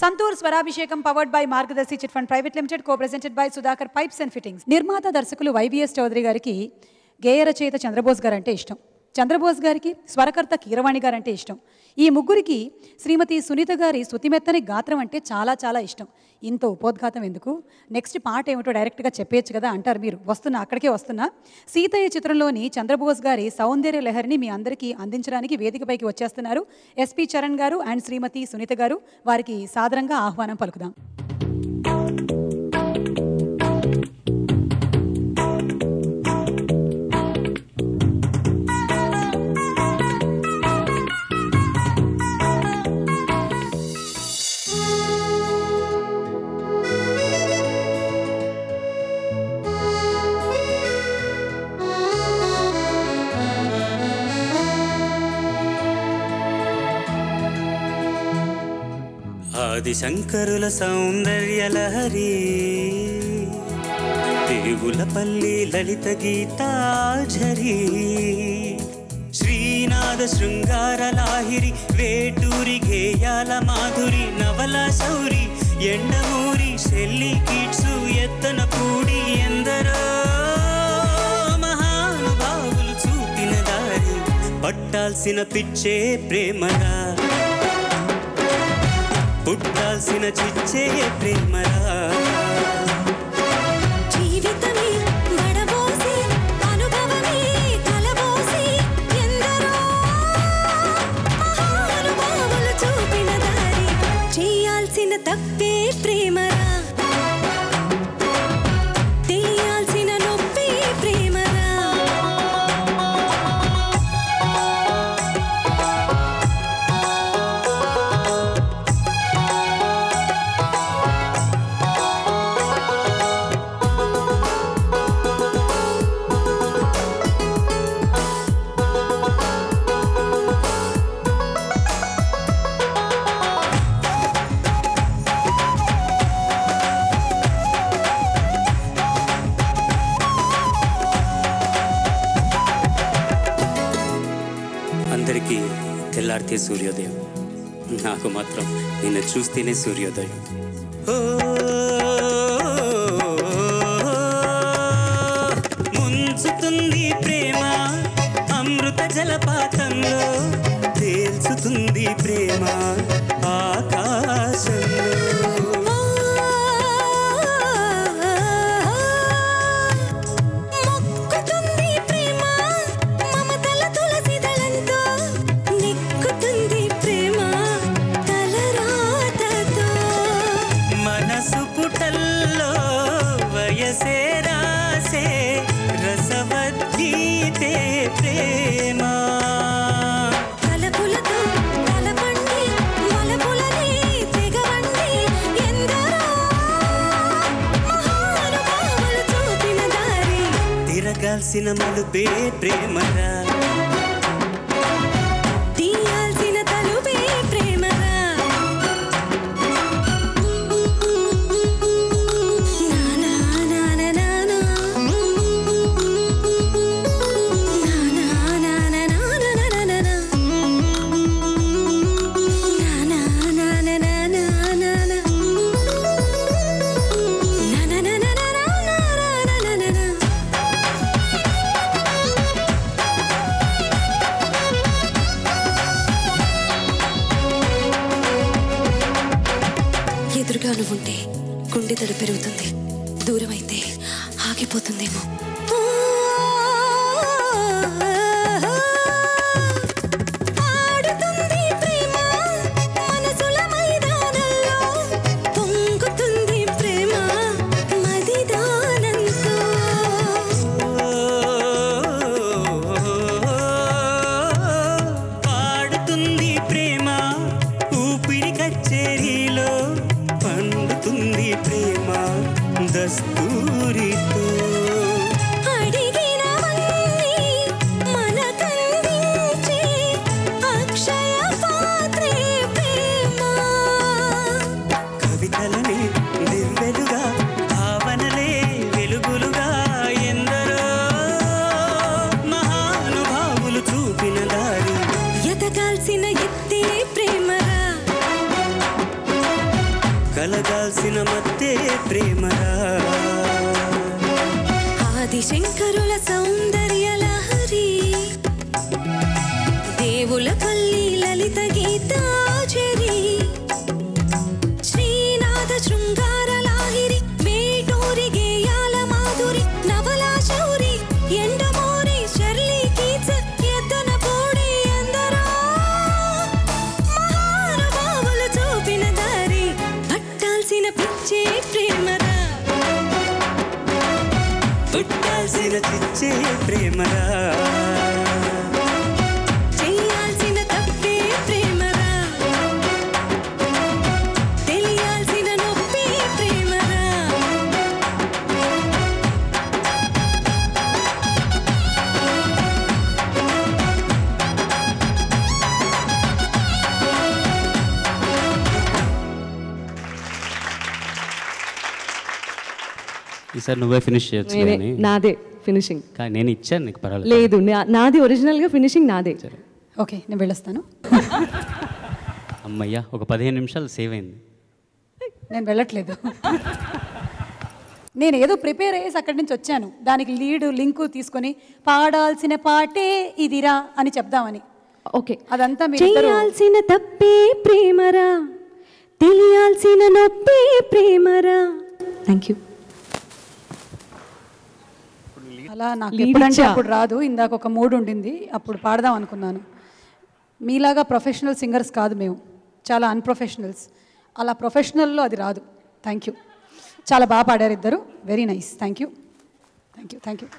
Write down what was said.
సంతూర్ స్వరాభిషేకం powered by Margadarsi chit fund private limited co-presented by Sudhakar pipes and fittings. నిర్మాత దర్శకులు YVS Chowdary గారికి గేయ రచయిత చంద్రబోస్ గారు అంటే ఇష్టం. చంద్రబోస్ గారికి స్వరకర్త కీరవాణి గారు అంటే ఇష్టం. ఈ ముగ్గురికి శ్రీమతి సునీత గారి శృతిమెత్తని గాత్రం అంటే చాలా చాలా ఇష్టం. ఇంత ఉపోద్ఘాతం ఎందుకు, నెక్స్ట్ పాట ఏమిటో డైరెక్ట్గా చెప్పేయచ్చు కదా అంటారు మీరు. అక్కడికే వస్తున్నా. సీతయ్య చిత్రంలోని చంద్రబోస్ గారి సౌందర్య లహరిని మీ అందరికీ అందించడానికి వేదికపైకి వచ్చేస్తున్నారు ఎస్పి చరణ్ గారు అండ్ శ్రీమతి సునీత గారు. వారికి సాదరంగా ఆహ్వానం పలుకుదాం. ఆదిశంకరుల సౌందర్య లహరి, దేవులపల్లి లలిత గీతాఝరి, శ్రీనాథ శృంగార లాహిరి, వేటూరి గేయాల మాధురి, నవల శౌరి, ఎండమూరి, శెల్లి కిట్సు, ఎత్తన పూడి, ఎందరో మహానుభావులు చూపిన దారి, పట్టాల్సిన పిచ్చే ప్రేమరా, పుట్టాల్సిన చిచ్చే ప్రేమరా. జీవితమే వడబోసి అనుభవమే కలబోసి, ఎందరో మహానుభావులు చూపిన దారి, చేయాల్సిన తప్పే ప్రేమరా, తెలియాల్సిన నొప్పే ప్రేమరా. అందరికీ తెల్లారితే సూర్యోదయం, నాకు మాత్రం నిన్ను చూస్తేనే సూర్యోదయం. ముంచుతుంది ప్రేమ అమృత జలపాతంలో, తేల్చుతుంది ప్రేమ ఆకాశంలో. తిరగాల్సిన మలుపే ప్రేమరా, తీయాల్సిన తలుపే ప్రేమరా. నానా నానా నానా నానా నానా నానా నానా నానా నానా నానా ఎదురుగా నువ్వుంటే గుండె దడ పెరుగుతుంది, దూరం అయితే ఆగిపోతుందేమో. ఆడుతుంది ప్రేమ మనసుల మైదానంలో, పొంగుతుంది ప్రేమ మదిదానంతో. పాడుతుంది ప్రేమ ఊపిరి కచ్చేరీలో, పండుతుంది ప్రేమ దస్తూరితో. కలగాల్సిన మత్తే ప్రేమరా. ఆదిశంకరుల సౌందర్య లహరి, దేవుల పల్లి లలిత గీతాచరి, శ్రీనాథ శృంగార లాహిరి, మేటూరి గేయాల మాధురి, నవలా శౌరి, ఎండమూరి, షర్లీ కీచ్, ఎద్దన పూడి ఎందరో మహానుభావులు చూపిన దారి, పట్టాల్సిన పిచ్చే ప్రేమరా, పుట్టాల్సిన చిచ్చే ప్రేమరా, చేయాల్సిన తప్పే ప్రేమరా, తెలియాల్సిన నొప్పి ప్రేమరా. ఈసారి నువ్వే ఫినిష్ చేయొచ్చు కానీ నాదే ఫినిషింగ్. కానీ నేను ఇచ్చాను నీకు పర్వాలేదు. లేదు నాది ఒరిజినల్గా ఫినిషింగ్ నాదే. ఓకే, నేను వెళ్ళొస్తాను. అమ్మయ్యా, ఒక 15 నిమిషాలు సేవ్ అయింది. నేను వెళ్ళట్లేదు. నేను ఏదో ప్రిపేర్ అయ్యేసి అక్కడి నుంచి వచ్చాను, దానికి లీడ్ లింకు తీసుకొని పాడాల్సిన పాటే ఇదిరా అని చెప్దామని. ఓకే, అదంతా మీరిద్దరూ చేయాల్సిన తప్పే ప్రేమరా, తెలియాల్సిన నొప్పే ప్రేమరా. Thank you. అలా నాకు ఎప్పుడంటే అప్పుడు రాదు. ఇందాక ఒక మూడ్ ఉండింది, అప్పుడు పాడదాం అనుకున్నాను. మీలాగా ప్రొఫెషనల్ సింగర్స్ కాదు మేము, చాలా అన్ప్రొఫెషనల్స్. అలా ప్రొఫెషనల్లో అది రాదు. థ్యాంక్ యూ, చాలా బాగా పాడారు ఇద్దరు. Very nice. Thank you, thank you, thank you.